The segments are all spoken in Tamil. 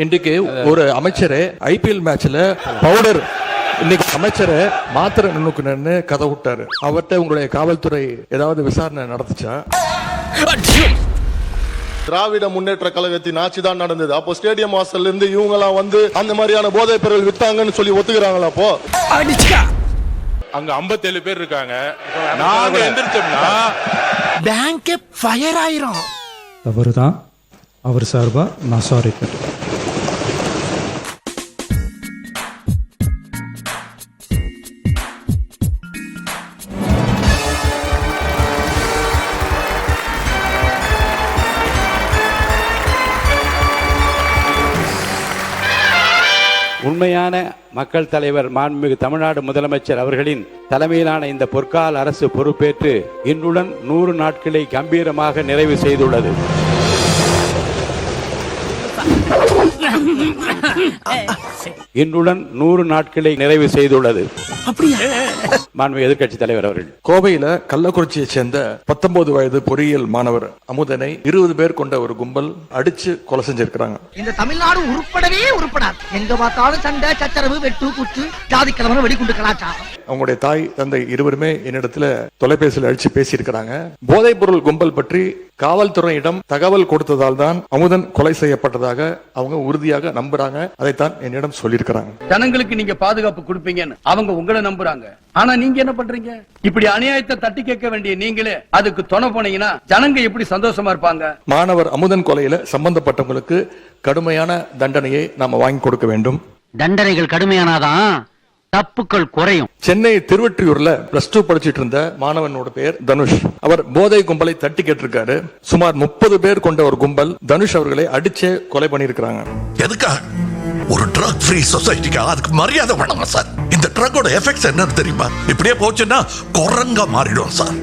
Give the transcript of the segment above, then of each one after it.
இன்றைக்கு ஒரு அமைச்சர் ஐபிஎல் மேட்ச்ல பவுடர் இன்னைக்கு அமைச்சரை மாத்திரை நுணுக்குன்னு கதை விட்டாரு. அவர்கிட்ட உங்களுடைய காவல்துறை ஏதாவது விசாரணை நடந்துச்சா? திராவிட முன்னேற்ற கழகத்தின் ஆட்சி தான் நடந்தது. அப்போ ஸ்டேடியம் வாசல்ல இருந்து இவங்க எல்லாம் வந்து அந்த மாதிரியான போதைப் பொருள் வித்தாங்கன்னு சொல்லி ஒத்துக்கிறாங்களா? அப்போ அங்க 57 பேர் இருக்காங்க. நாங்க எந்திரிச்சோம்னா பேங்க் ஃபயர் ஆயிரும். தவறுதான். அவர் சார்பா நான் சாரி கேட்டேன். உண்மையான மக்கள் தலைவர் மாண்புமிகு தமிழ்நாடு முதலமைச்சர் அவர்களின் தலைமையிலான இந்த பொற்கால அரசு பொறுப்பேற்று இன்றுடன் 100 நாட்களை கம்பீரமாக நிறைவு செய்துள்ளது. இன்றுடன் 100 நாட்களை நிறைவு செய்துள்ளது. மாண்புமிகு எதிர்க்கட்சி தலைவர் அவர்கள் கோவையில கள்ளக்குறிச்சியை சேர்ந்த 19 வயது பொறியியல் மாணவர் அமுதனை 20 பேர் கொண்ட ஒரு கும்பல் அடிச்சு கொலை செஞ்சிருக்கிறாங்க. இந்த தமிழ்நாடு உருப்படவே உருப்படாது. எங்க பார்த்தாலும் சண்டை சச்சரவு வெட்டு குத்து ஜாதி கலவரம் வெடிகுண்டு கலாச்சாரம். அவங்களுடைய தாய் தந்தை இருவருமே என்னிடத்துல தொலைபேசியில் அடிச்சு பேசியிருக்கிறாங்க. போதைப் பொருள் கும்பல் பற்றி காவல்துறையிடம் தகவல் கொடுத்ததால் தான் அமுதன் கொலை செய்யப்பட்டதாக அவங்க உறுதியாக நம்புறாங்க. அதைத்தான் என்னிடம் சொல்லியிருக்கிறாங்க. ஜனங்களுக்கு நீங்க பாதுகாப்பு கொடுப்பீங்கன்னு அவங்க உங்களை நம்புறாங்க. ஆனா நீங்க என்ன பண்றீங்க? இப்படி அநியாயத்தை தட்டி கேட்க வேண்டிய நீங்களே அதுக்கு துணை போனீங்கன்னா ஜனங்க எப்படி சந்தோஷமா இருப்பாங்க? மாணவர் அமுதன் கொலையில சம்பந்தப்பட்டவங்களுக்கு கடுமையான தண்டனையை நாம வாங்கி கொடுக்க வேண்டும். தண்டனைகள் கடுமையானாதான் தப்புக்கள் குறையும். சென்னை திருவொற்றியூர்ல +2 படிச்சிட்டு இருந்த மாணவனோட பேர் தனுஷ். அவர் போதை கும்பலை தட்டி கேட்டிருக்காரு. சுமார் 30 பேர் கொண்ட ஒரு கும்பல் தனுஷ் அவர்களை அடிச்சே கொலை பண்ணிருக்காங்க. எதுக்கா? ஒரு ட்ரக் ஃப்ரீ சொசைட்டிக்கு அதுக்கு மரியாதை பண்ணணும் சார். இந்த ட்ரக்கோட எஃபெக்ட்ஸ் என்னன்னு தெரியுமா? இப்படியே போச்சுன்னா குரங்கா மாறிடும் சார்.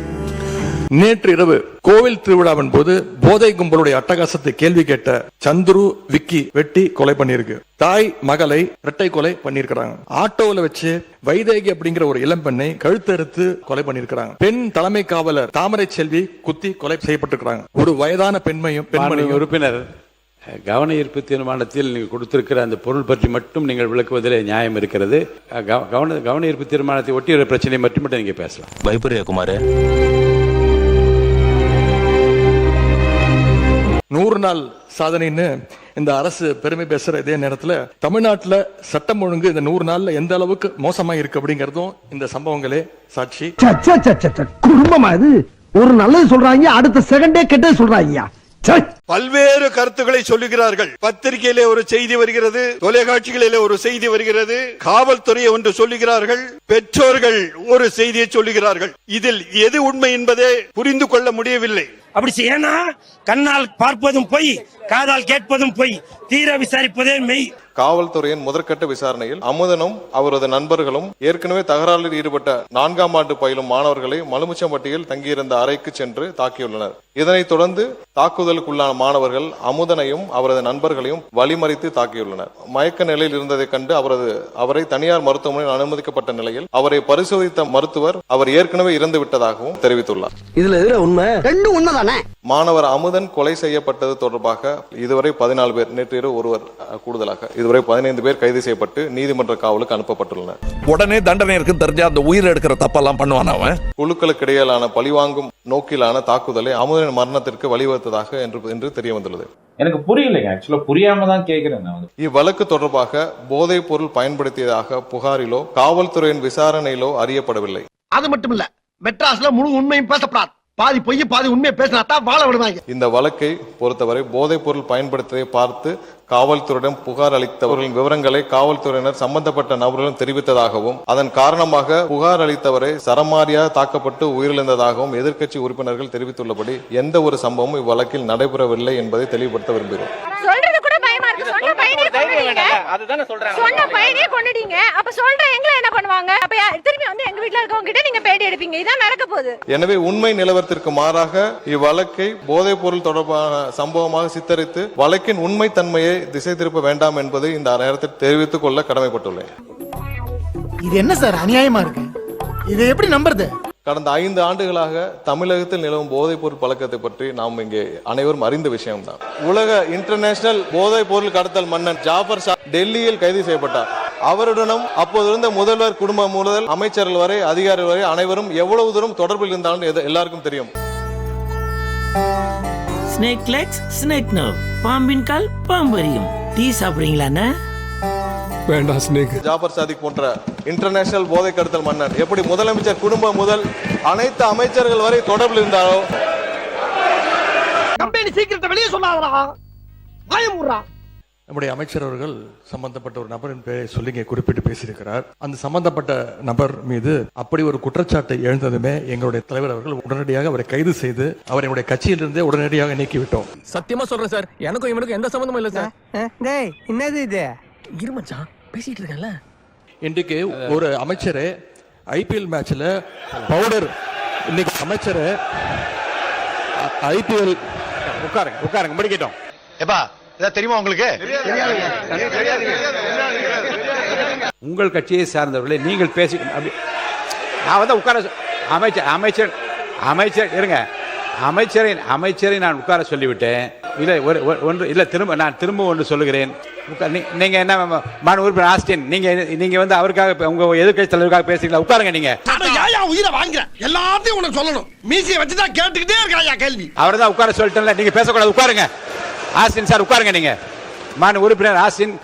நேற்று இரவு கோவில் திருவிழாவின் போது போதை கும்பலுடைய அட்டகாசத்தை கேள்வி கேட்ட சந்துரு விக்கி வெட்டி கொலை பண்ணிருக்கு. தாய் மகளை இரட்டை கொலை பண்ணிருக்காங்க. ஆட்டோல வச்சு வைதேகி அப்படிங்கிற ஒரு இளம்பெண்ணை கழுத்தறுத்து கொலை பண்ணிருக்காங்க. பெண் தலைமை காவலர் தாமரை செல்வி குத்தி கொலை செய்யப்பட்டிருக்காங்க. ஒரு வயதான பெண்மணி உறுப்பினர் கவன ஈர்ப்பு தீர்மானத்தில் நீங்கள் கொடுத்திருக்கிற அந்த பொருள் பற்றி மட்டும் நீங்கள் விளக்குவதில் நியாயம் இருக்கிறது. கவன ஈர்ப்பு தீர்மானத்தை ஒட்டிய பிரச்சனை மட்டும் நீங்க பேசலாம். பயப்பரியா குமார் 100 நாள் சாதனைன்னு இந்த அரசு பெருமை பேசுற இதே நேரத்துல தமிழ்நாட்டுல சட்டம் ஒழுங்கு இந்த 100 நாள்ல எந்த அளவுக்கு மோசமா இருக்கு அப்படிங்கறதும் இந்த சம்பவங்களே சாட்சி. குடும்பமா இது? ஒரு நல்லது சொல்றாங்க, அடுத்த செகண்டே கெட்டது சொல்றாங்க. பல்வேறு கருத்துக்களை சொல்லுகிறார்கள். பத்திரிகையிலே ஒரு செய்தி வருகிறது, தொலைக்காட்சிகளிலே ஒரு செய்தி வருகிறது, காவல்துறையை ஒன்று சொல்லுகிறார்கள், பெற்றோர்கள் ஒரு செய்தியை சொல்லுகிறார்கள். இதில் எது உண்மை என்பதை புரிந்து கொள்ள முடியவில்லை. அப்படி செய்யனா கண்ணால் பார்ப்பதும் பொய், காதால் கேட்பதும் பொய், தீர விசாரிப்பதே மெய். காவல்துறையின் முதற்கட்ட விசாரணையில் அமுதனும் அவரது நண்பர்களும் ஏற்கனவே தகராறில் ஈடுபட்ட 4ஆம் ஆண்டு பயிலும் மாணவர்களை மலுமிச்சம்பட்டியில் தங்கியிருந்த அறைக்கு சென்று தாக்கியுள்ளனர். இதனைத் தொடர்ந்து தாக்குதலுக்குள்ளான மாணவர்கள் அமுதனையும் அவரது நண்பர்களையும் வழிமறித்து தாக்கியுள்ளனர். மயக்க நிலையில் இருந்ததை கண்டு அவரை தனியார் மருத்துவமனையில் அனுமதிக்கப்பட்ட நிலையில் அவரை பரிசோதித்த மருத்துவர் அவர் ஏற்கனவே இறந்து விட்டதாகவும் தெரிவித்துள்ளார். இதுல எதுல உண்மை? ரெண்டும் உண்மைதானே. மாணவர் அமுதன் கொலை செய்யப்பட்டது தொடர்பாக இதுவரை 14 பேர், நேற்று இரவு ஒருவர் கூடுதலாக இதுவரை 15 பேர் கைது செய்யப்பட்டு நீதிமன்ற காவலுக்கு அனுப்பப்பட்டுள்ளனர். உடனே தண்டனை இருக்குன்னு தெரிஞ்சா அந்த உயிர் எடுக்கிற தப்பெல்லாம் பண்ணுவான் அவன். குழுக்களுக்கு இடையிலான பழிவாங்கும் நோக்கிலான தாக்குதலை அமுதனின் மரணத்திற்கு வழிவகுத்ததாக என்று தெரிய வந்துள்ளது. எனக்கு புரியலைங்க. ஆக்சுவலா புரியாம தான் கேக்குறேன். இவ்வழக்கு தொடர்பாக போதைப் பொருள் பயன்படுத்தியதாக புகாரிலோ காவல்துறையின் விசாரணையிலோ அறியப்படவில்லை. அது மட்டும் இல்ல, மெட்ராஸ்ல முழு உண்மையும் பேசப்படாது. பாதி பொய் பாதி உண்மையை பேசினாத்தான் வாழ விடுவாங்க. இந்த வழக்கை பொறுத்தவரை போதைப் பொருள் பயன்படுத்துவதை பார்த்து காவல்துறையிடம் புகார் அளித்தவர்களின் விவரங்களை காவல்துறையினர் சம்பந்தப்பட்ட நபர்களும் தெரிவித்ததாகவும் அதன் காரணமாக புகார் அளித்தவரை சரமாரியாக தாக்கப்பட்டு உயிரிழந்ததாகவும் எதிர்க்கட்சி உறுப்பினர்கள் தெரிவித்துள்ளபடி எந்த ஒரு சம்பவமும் இவ்வழக்கில் நடைபெறவில்லை என்பதை தெளிவுபடுத்த விரும்புகிறோம். சொன்ன பையனே கொன்னுட்டீங்க. அப்ப சொல்ற எங்களை என்ன பண்ணுவாங்க? அப்ப திரும்பி வந்து எங்க வீட்ல இருக்கவங்க கிட்ட நீங்க பேட்டி எடுப்பீங்க. இதான் நடக்க போகுது. எனவே உண்மை நிலவரத்திற்கு மாறாக இவ்வழக்கை போதைப் பொருள் தொடர்பான சம்பவமாக சித்தரித்து வழக்கின் உண்மை தன்மையை திசை திருப்ப வேண்டாம் என்பதை இந்த நேரத்தில் தெரிவித்துக் கொள்ள கடமைப்பட்டுள்ளேன். இது என்ன சார் அநியாயமா இருக்கு? இதை எப்படி நம்புறது? கடந்த 5 ஆண்டுகளாக தமிழகத்தில் நிலவும் போதைப் பொருள் பழக்கத்தை பற்றி நாம் இங்கே அனைவரும் அறிந்த விஷயம்தான். உலக இன்டர்நேஷனல் போதைப் பொருள் கடத்தல் மன்னன் ஜாஃபர் ஷா டெல்லியில் கைது செய்யப்பட்டார். அவருடனும் அப்போது இருந்த முதல்வர் குடும்பம் முதல் அமைச்சர்கள் வரை அதிகாரிகள் வரை அனைவரும் எவ்வளவு தூரம் தொடர்பில் இருந்தாலும் எல்லாருக்கும் தெரியும். ஸ்னேக் லெக்ஸ் ஸ்னேக் நர்வ், பாம்பின் கால் பாம்பரியும். டீ சாப்பிடுறீங்களா? வேண்டாம் ஸ்னேக். ஜாஃபர் சாதிக் போன்ற இன்டர்நேஷனல் போதை கடத்தல் மன்னன் எப்படி முதலமைச்சர் குடும்பம் முதல் அனைத்து அமைச்சர்கள் வரை தொடர்பில் இருந்தாரோ, கம்பெனி சீக்கிரத்தை வெளியே சொல்லாதடா, பயமுறா. நம்முடைய அமைச்சர் அவர்கள் சம்பந்தப்பட்ட ஒரு நபரின் பெயரை சொல்லி இங்கே குறிப்பிட்டு பேசியிருக்கிறார். அந்த சம்பந்தப்பட்ட நபர் மீது அப்படி ஒரு குற்றச்சாட்டை எழுந்ததுமே எங்களுடைய தலைவர் அவர்கள் உடனடியாக அவரை கைது செய்து அவரை என்னுடைய கட்சியிலிருந்தே உடனடியாக நீக்கிவிட்டோம். சத்தியமா சொல்றேன் சார், எனக்கும் இவனுக்கும் எந்த சம்பந்தமும் இல்ல சார். டேய் என்னது இது? இருமச்சான் பேசிட்டு இருக்கல. இன்றைக்கு ஒரு அமைச்சரே ஐபிஎல் மேட்ச்ல பவுடர், இன்னைக்கு அமைச்சர் ஐபிஎல் உட்காருங்க முடிக்கட்டும். ஏப்பா இத தெரியுமா உங்களுக்கு? உங்கள் கட்சியை சார்ந்தவர்களே நீங்கள் பேசி நான் வந்து உட்கார அமைச்சர் இருங்க, அமைச்சரை நான் உட்கார சொல்லிவிட்டேன். இல்லை ஒன்று இல்லை, திரும்ப ஒன்று சொல்லுகிறேன். நீங்க என்ன மாநில உறுப்பினர் ஆஸ்டின், நீங்க வந்து அவருக்காக உங்க எதிர்க்கட்சி தலைவருக்காக பேசுறீங்களா? உட்காருங்க. நீங்க உயிரை வாங்குற எல்லாத்தையும் உனக்கு சொல்லணும். மீசியை வச்சுதான் கேட்டுக்கிட்டே இருக்காயா கேள்வி. அவர் தான் உட்கார சொல்லிட்டேன்ல, நீங்க பேசக்கூடாது. உட்காருங்க ஆஸ்டின் சார், உட்காருங்க. நீங்க மாநில உறுப்பினர் ஆஸ்டின்.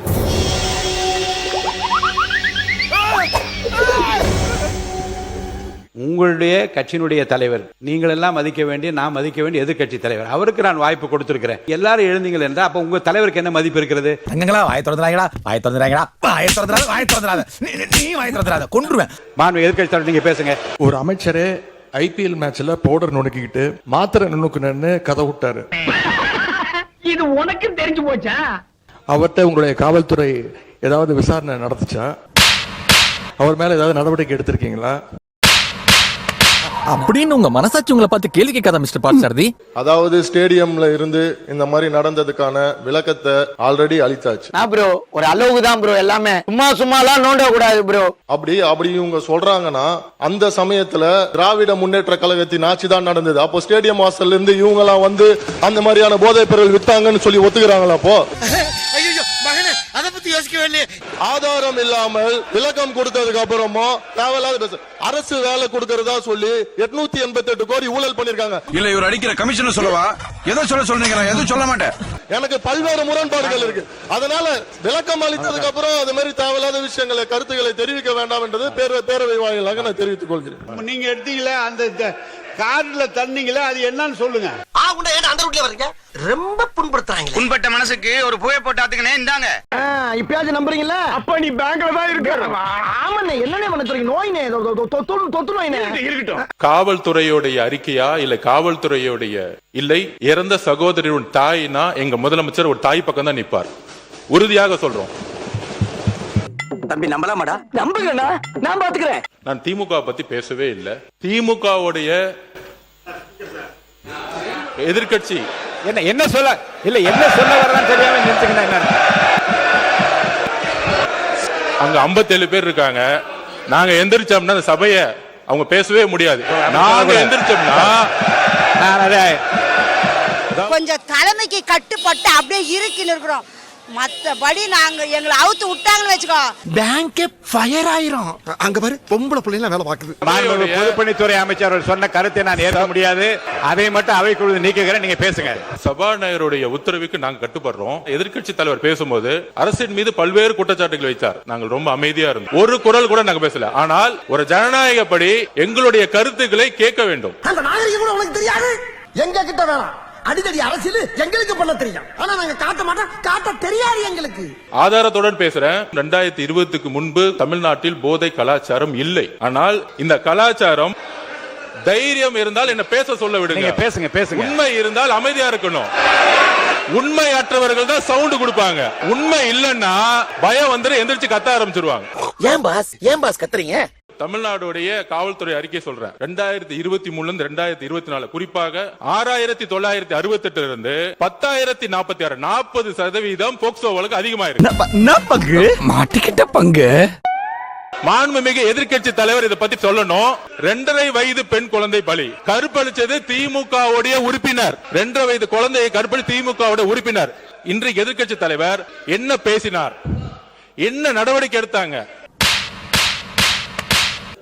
உங்களுடைய கட்சியினுடைய தலைவர், நீங்கள் எல்லாம் மதிக்க வேண்டிய, நான் மதிக்க வேண்டிய எதிர்க்கட்சி தலைவர், அவருக்கு நான் வாய்ப்பு கொடுத்திருக்கிறேன். எல்லாரும் எழுந்தீங்கள் என்றால் அப்ப உங்க தலைவருக்கு என்ன மதிப்பு இருக்கிறது? மாண்பு எதிர்க்கட்சி தலைவர் நீங்க பேசுங்க. ஒரு அமைச்சரே ஐபிஎல் மேட்ச்ல பவுடர் நுணுக்கிட்டு மாத்திரை நுணுக்குன்னு கதை விட்டாரு. இது உனக்கு தெரிஞ்சு போச்சா? அவர்கிட்ட உங்களுடைய காவல்துறை ஏதாவது விசாரணை நடத்துச்சா? அவர் மேல ஏதாவது நடவடிக்கை எடுத்திருக்கீங்களா? அப்படின்னு உங்க மனசாட்சி உங்களை பார்த்து கேள்வி கேட்காத மிஸ்டர் பார்த்தசாரதி? அதாவது ஸ்டேடியம்ல இருந்து இந்த மாதிரி நடந்ததுக்கான விளக்கத்தை ஆல்ரெடி அளித்தாச்சு. ப்ரோ ஒரு அளவுக்கு தான் ப்ரோ, எல்லாமே சும்மாலாம் நோண்ட கூடாது ப்ரோ. அப்படி இவங்க சொல்றாங்கன்னா அந்த சமயத்துல திராவிட முன்னேற்ற கழகத்தின் ஆட்சி தான் நடந்தது. அப்போ ஸ்டேடியம் வாசல்ல இருந்து இவங்க எல்லாம் வந்து அந்த மாதிரியான போதைப் பொருள் வித்தாங்கன்னு சொல்லி ஒத்துக்கிறாங்களா? அப்போ ஆதாரம் இல்லாமல் விளக்கம் கொடுத்ததுக்கு அப்புறமா தேவையில்லாத அரசு வேலை கொடுக்கறதா சொல்லி 888 கோடி ஊழல் பண்ணிருக்காங்க. இல்ல இவர் அடிக்கிற கமிஷனர் சொல்லவா? எதை சொல்றீங்க? நான் எதுவும் சொல்ல மாட்டேன். எனக்கு பல்வேறு முரண்பாடுகள் இருக்கு. அதனால விளக்கம் அளித்ததுக்கு அப்புறம் அது மாதிரி தேவையில்லாத விஷயங்களை, கருத்துக்களை தெரிவிக்க வேண்டாம் என்றது பேரவை வாயிலாக நான் தெரிவித்துக் கொள்கிறேன். நீங்க எடுத்தீங்களே அந்த கார்ல தண்ணீங்களே, அது என்னன்னு சொல்லுங்க. அந்த ரூட்ல வரீங்க, ரொம்ப புண்படுத்துறாங்க. புண்பட்ட மனசுக்கு ஒரு பூவை போட்டாத்துக்கனே இந்தாங்க. இப்பயாச்சும் நம்புறீங்களா? அப்ப நீ பேங்க்ல தான் இருக்க. ஆமாண்ணே, என்னண்ணே பண்ண சொல்றீங்க? நோயினே, தொத்து நோயினே. இருக்கட்டும். காவல்துறையுடைய அறிக்கையா இல்ல காவல்துறையுடைய இல்லை இறந்த சகோதரியின் தாய்னா எங்க முதலமைச்சர் ஒரு தாய் பக்கம் தான் நிப்பார். உறுதியாக சொல்றோம். தம்பி நம்பலாமாடா? நம்புங்கண்ணா, நான் பாத்துக்கிறேன். நான் திமுக பத்தி பேசவே இல்லை. திமுகவுடைய எதிர்க்கட்சி என்ன சொல்ல வரலாம் தெரியாம நினைச்சுக்கிறேன். அங்க 57 பேர் இருக்காங்க. நாங்க எந்திரிச்சோம்னா அந்த சபையை அவங்க பேசவே முடியாது. நாங்க எந்திரிச்சோம்னா கொஞ்சம் தலைமைக்கு கட்டுப்பட்டு அப்படியே இருக்கின்னு இருக்கிறோம். மத்தபடி நாங்க எங்களை அவுத்து விட்டாங்கன்னு வச்சுக்கோ, பேங்க் ஃபயர் ஆயிரும். அங்க பாரு, பொம்பளை பிள்ளைங்க வேலை பாக்குது. பொதுப்பணித்துறை அமைச்சர் சொன்ன கருத்தை நான் ஏற்க முடியாது. அதை மட்டும் அவைக்குழு நீக்குகிறேன். நீங்க பேசுங்க. சபாநாயகருடைய உத்தரவுக்கு நாங்க கட்டுப்படுறோம். எதிர்க்கட்சி தலைவர் பேசும்போது அரசின் மீது பல்வேறு குற்றச்சாட்டுகள் வைத்தார். நாங்கள் ரொம்ப அமைதியா இருந்தோம். ஒரு குரல் கூட நாங்க பேசல. ஆனால் ஒரு ஜனநாயகப்படி எங்களுடைய கருத்துக்களை கேட்க வேண்டும். அந்த நாகரிகம் கூட உனக்கு தெரியாது. எங்க கிட்ட வேணாம். அடிதடி அரசியல் எங்களுக்கு பண்ண தெரியும். ஆனா நாங்க காட்ட மாட்டோம், காட்ட தெரியாது எங்களுக்கு. ஆதாரத்துடன் பேசுறேன். 2020க்கு முன்பு தமிழ்நாட்டில் போதை கலாச்சாரம் இல்லை. ஆனால் இந்த கலாச்சாரம் தைரியம் இருந்தால் என்ன பேச சொல்ல விடுங்க. பேசுங்க. உண்மை இருந்தால் அமைதியா இருக்கணும். உண்மையற்றவர்கள் தான் சவுண்ட் கொடுப்பாங்க. உண்மை இல்லன்னா பயம் வந்து எந்திரிச்சு கத்த ஆரம்பிச்சிருவாங்க. ஏன் பாஸ் கத்துறீங்க? தமிழ்நாடுடைய காவல்துறை அறிக்கை சொல்றேன். 2023 2024 குறிப்பாக 6968 இருந்து 10,046 40% போக்சோ வழக்கு அதிகமாயிருக்கு. மாட்டிக்கிட்ட பங்கு மாண்புமிகு எதிர்க்கட்சி தலைவர் இதை பத்தி சொல்லணும். 2.5 வயது பெண் குழந்தை பலி, கற்பழிச்சது திமுகவுடைய உறுப்பினர். 2.5 வயது குழந்தையை கற்பழி திமுகவுடைய உறுப்பினர். இன்றைக்கு எதிர்க்கட்சி தலைவர் என்ன பேசினார், என்ன நடவடிக்கை எடுத்தாங்க?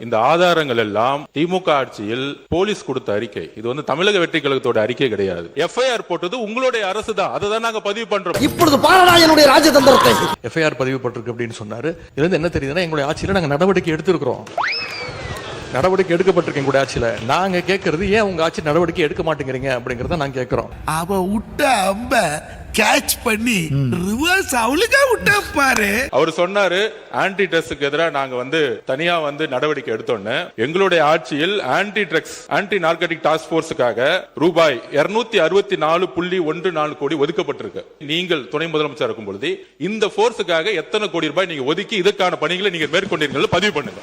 இந்த ஆதாரங்கள் எல்லாம் திமுக ஆட்சியில் போலீஸ் கொடுத்த அறிக்கை. இது வந்து தமிழக வெற்றி கழகத்தோட அறிக்கை கிடையாது. எஃப்ஐஆர் போட்டது உங்களுடைய அரசு தான், அதை தான் நாங்க பதிவு பண்றோம். இப்பொழுது பாரடா என்னுடைய ராஜதந்திரத்தை. எஃப்ஐஆர் பதிவு பட்டிருக்கு அப்படின்னு சொன்னாரு. இதுல இருந்து என்ன தெரியுதுன்னா, எங்களுடைய ஆட்சியில நாங்க நடவடிக்கை எடுத்திருக்கிறோம். நடவடிக்கை எடுக்கப்பட்டிருக்கு எங்களுடைய ஆட்சியில. நாங்க கேட்கறது, ஏன் உங்க ஆட்சி நடவடிக்கை எடுக்க மாட்டேங்கிறீங்க அப்படிங்கறத நாங்க கேட்கிறோம். அவ விட்ட அம்ப கேட்ச் பண்ணி ரிவர்ஸ் அவளுக்கா விட்டா பாரு. அவர் சொன்னாரு, ஆன்டி ட்ரக்ஸ்க்கு எதிராக நாங்க வந்து தனியா வந்து நடவடிக்கை எடுத்தோன்னு. எங்களுடைய ஆட்சியில் anti drugs anti narcotic task போர்ஸுக்காக ரூபாய் 264.14 கோடி ஒதுக்கப்பட்டிருக்கு. நீங்கள் துணை முதலமைச்சர் இருக்கும் பொழுது இந்த போர்ஸுக்காக எத்தனை கோடி ரூபாய் நீங்க ஒதுக்கி இதற்கான பணிகளை நீங்க மேற்கொண்டீர்கள் பதிவு பண்ணுங்க.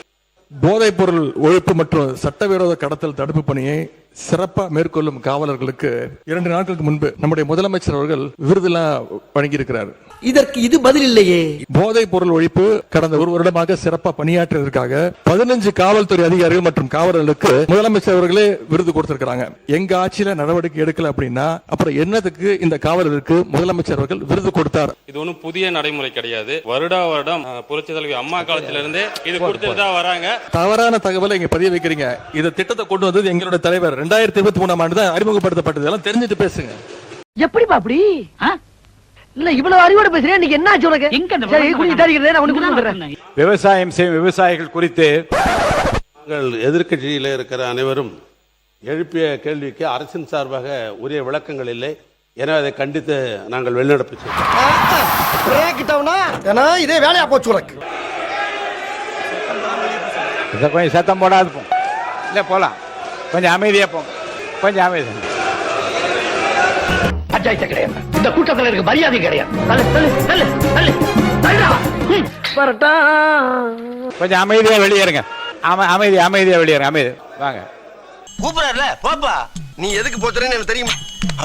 போதைப் பொருள் ஒழிப்பு மற்றும் சட்டவிரோத கடத்தல் தடுப்பு பணியை சிறப்பா மேற்கொள்ளும் காவலர்களுக்கு 2 நாட்களுக்கு முன்பு நம்முடைய முதலமைச்சர் அவர்கள் விருதெல்லாம் வழங்கியிருக்கிறார். இதற்கு இது பதில் இல்லையே. போதைப் பொருள் ஒழிப்பு கடந்த 1 வருடமாக சிறப்பா பணியாற்றியதற்காக 15 காவல்துறை அதிகாரிகள் மற்றும் காவலர்களுக்கு முதலமைச்சர் அவர்களே விருது கொடுத்திருக்கிறாங்க. எங்க ஆட்சியில நடவடிக்கை எடுக்கல அப்படின்னா அப்புறம் என்னதுக்கு இந்த காவலருக்கு முதலமைச்சர் அவர்கள் விருது கொடுத்தார்? இது ஒன்றும் புதிய நடைமுறை கிடையாது. வருடம் புரட்சி தலைவி அம்மா காலத்திலிருந்தே இது கொடுத்துட்டு தான் வராங்க. தவறான தகவலை இங்க பதிய வைக்கிறீங்க. இந்த திட்டத்தை கொண்டு வந்தது எங்களுடைய தலைவர் 2023ஆம் ஆண்டு தான் அறிமுகப்படுத்தப்பட்டது. எல்லாம் தெரிஞ்சுட்டு பேசுங்க. எப்படிப்பா அப்படி? இல்ல இவ்வளவு அறிவோட பேசுறேன், இன்னைக்கு என்ன ஆச்சு உனக்கு? சரி, குடி தரிக்கிறேன், நான் உனக்கு கொடுத்துறேன். விவசாயம் செய்யும் விவசாயிகள் குறித்து எதிர்க்கட்சியில் இருக்கிற அனைவரும் எழுப்பிய கேள்விக்கு அரசின் சார்பாக உரிய விளக்கங்கள் இல்லை. எனவே அதை கண்டித்து நாங்கள் வெளிநடப்பு செய்வோம். இதே வேலையா போச்சு உனக்கு. கொஞ்சம் சத்தம் போடாது போ. இல்ல போலாம், கொஞ்சம் அமைதியா போங்க, கொஞ்சம் அமைதியா. பஞ்சாயத்து கிடையாது, இந்த கூட்டத்தில் இருக்க மரியாதை கிடையாது. கொஞ்சம் அமைதியா வெளியேறுங்க. அமைதியா வெளியேறுங்க. அமைதி வாங்க. கூப்பிடல போப்பா. நீ எதுக்கு போத்துறேன்னு எனக்கு தெரியும்.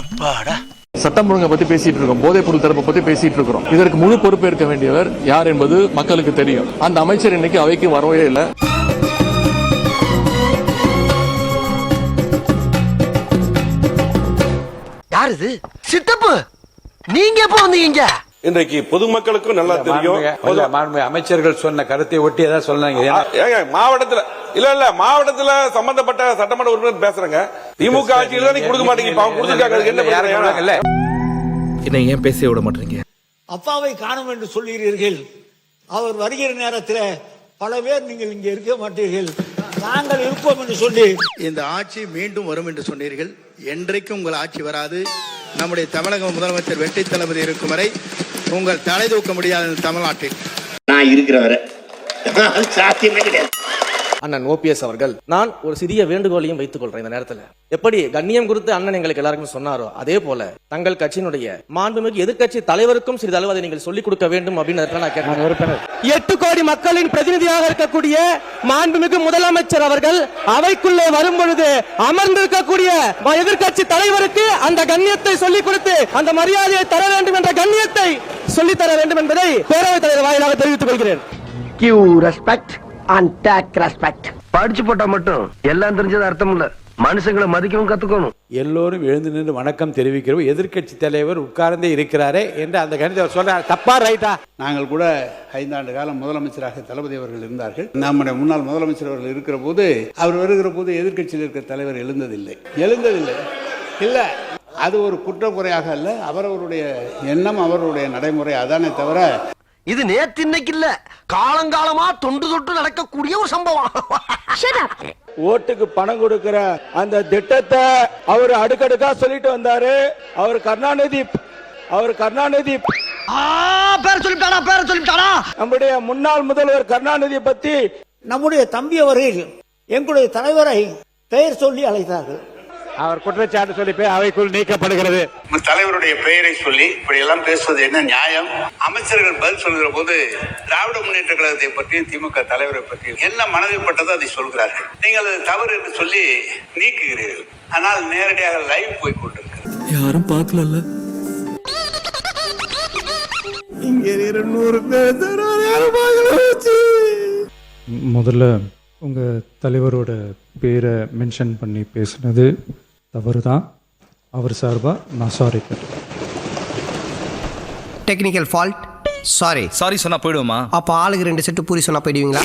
அப்பாடா. சட்டம் ஒழுங்கை பத்தி பேசிட்டு இருக்கோம், போதைப் பொருள் தரப்பை பத்தி பேசிட்டு இருக்கிறோம். இதற்கு முழு பொறுப்பேற்க வேண்டியவர் யார் என்பது மக்களுக்கு தெரியும். அந்த அமைச்சர் இன்னைக்கு அவைக்கு வரவே இல்லை. யார் இது? சித்தப்பு, நீங்க எப்ப வந்தீங்க? இன்றைக்கு பொதுமக்களுக்கும் நல்லா தெரியும். அமைச்சர்கள் சொன்ன கருத்தை ஒட்டி ஏதாவது சொன்னாங்க. மாவட்டத்துல இல்ல மாவட்டத்துல சம்பந்தப்பட்ட சட்டமன்ற உறுப்பினர் பேசுறாங்க. திமுக ஆட்சியில நீ கொடுக்க மாட்டீங்க. என்ன ஏன் பேச விட மாட்டீங்க? அப்பாவை காணும் என்று சொல்கிறீர்கள். அவர் வருகிற நேரத்தில் பல பேர் நீங்கள் இங்கே இருக்க மாட்டீர்கள், நாங்கள் இருப்போம் என்று சொல்லி இந்த ஆட்சி மீண்டும் வரும் என்று சொன்னீர்கள். என்றைக்கும் உங்கள் ஆட்சி வராது. நம்முடைய தமிழக முதலமைச்சர் வெற்றி தளபதி இருக்கும் வரை உங்கள் தலை தூக்க முடியாத தமிழ்நாட்டில் நான் இருக்கிற வரை சாத்தியமே கிடையாது. அண்ணன் ஓபிஎஸ் அவர்கள், நான் ஒரு சிறிய வேண்டுகோளையும் வைத்துக் கொள்றேன் இந்த நேரத்தில். எப்படி கண்ணியம் குறித்து அண்ணன் எங்களுக்கு எல்லாருக்கும் சொன்னாரோ அதே போல தங்கள் கட்சியினுடைய மாண்புமிகு எதிர்க்கட்சி தலைவருக்கும் சிறிதளவு அதை நீங்கள் சொல்லிக் கொடுக்க வேண்டும் அப்படின்னு நான் கேட்கிறேன். 8 கோடி மக்களின் பிரதிநிதியாக இருக்கக்கூடிய மாண்புமிகு முதலமைச்சர் அவர்கள் அவைக்குள்ளே வரும் பொழுது அமர்ந்திருக்கக்கூடிய எதிர்க்கட்சி தலைவருக்கு அந்த கண்ணியத்தை சொல்லிக் கொடுத்து அந்த மரியாதையை தர வேண்டும் என்ற கண்ணியத்தை சொல்லித் தர வேண்டும் என்பதை பேரவைத் தலைவர் வாயிலாக தெரிவித்துக் கொள்கிறேன். படிச்சு போட்டா மட்டும் எல்லாம் தெரிஞ்சது அர்த்தம் இல்ல. மனுஷங்களை மதிக்கவும் கத்துக்கணும். எல்லோரும் எழுந்து நின்று வணக்கம் தெரிவிக்கிறோம். எதிர்க்கட்சி தலைவர் உட்கார்ந்தே இருக்கிறாரே என்று அந்த கணித சொல்றார். தப்பா ரைட்டா? நாங்கள் கூட 5 ஆண்டு காலம் முதலமைச்சராக தளபதி அவர்கள் இருந்தார்கள். நம்முடைய முன்னாள் முதலமைச்சர் அவர்கள் இருக்கிற போது, அவர் வருகிற போது எதிர்க்கட்சியில் இருக்கிற தலைவர் எழுந்ததில்லை. இல்ல அது ஒரு குற்றக்குறையாக அல்ல, அவரவருடைய எண்ணம், அவருடைய நடைமுறை. அதானே தவிர இது நேத்து இன்னைக்கு இல்ல, காலங்காலமா தொண்டு தொட்டு நடக்கக்கூடிய ஒரு சம்பவம். ஓட்டுக்கு பணம் கொடுக்கிற அந்த திட்டத்தை அவர் அடுக்கடுக்கா சொல்லிட்டு வந்தாரு. அவர் கருணாநிதி பேர சொல்லிட்டானா? நம்முடைய முன்னாள் முதல்வர் கருணாநிதி பத்தி நம்முடைய தம்பி அவர்கள் எங்களுடைய தலைவரை பெயர் சொல்லி அழைத்தார்கள். அவர் குற்றச்சாட்டு சொல்லி அவைக்குள் நீக்கப்படுகிறது. தலைவருடைய பெயரை சொல்லி இப்படி எல்லாம் பேசுவது என்ன நியாயம்? அமைச்சர்கள் பதில் சொல்கிற போது திராவிட முன்னேற்ற கழகத்தை பற்றியும் திமுக தலைவரை பற்றியும் என்ன மனதில் பட்டதோ அதை சொல்கிறார்கள். நீங்கள் அது தவறு என்று சொல்லி நீக்குகிறீர்கள். ஆனால் நேரடியாக லைவ் போய் கொண்டிருக்கிறது. யாரும் பார்க்கல. முதல்ல உங்கள் தலைவரோட பேரை மென்ஷன் பண்ணி பேசுனது தவறு தான். அவர் சார்பாக நான் சாரி கேட்டேன். Technical fault. சாரி சாரி சொன்னா போயிடுவோமா? அப்போ ஆளுக்கு 2 செட்டு பூரி சொன்னா போயிடுவீங்களா?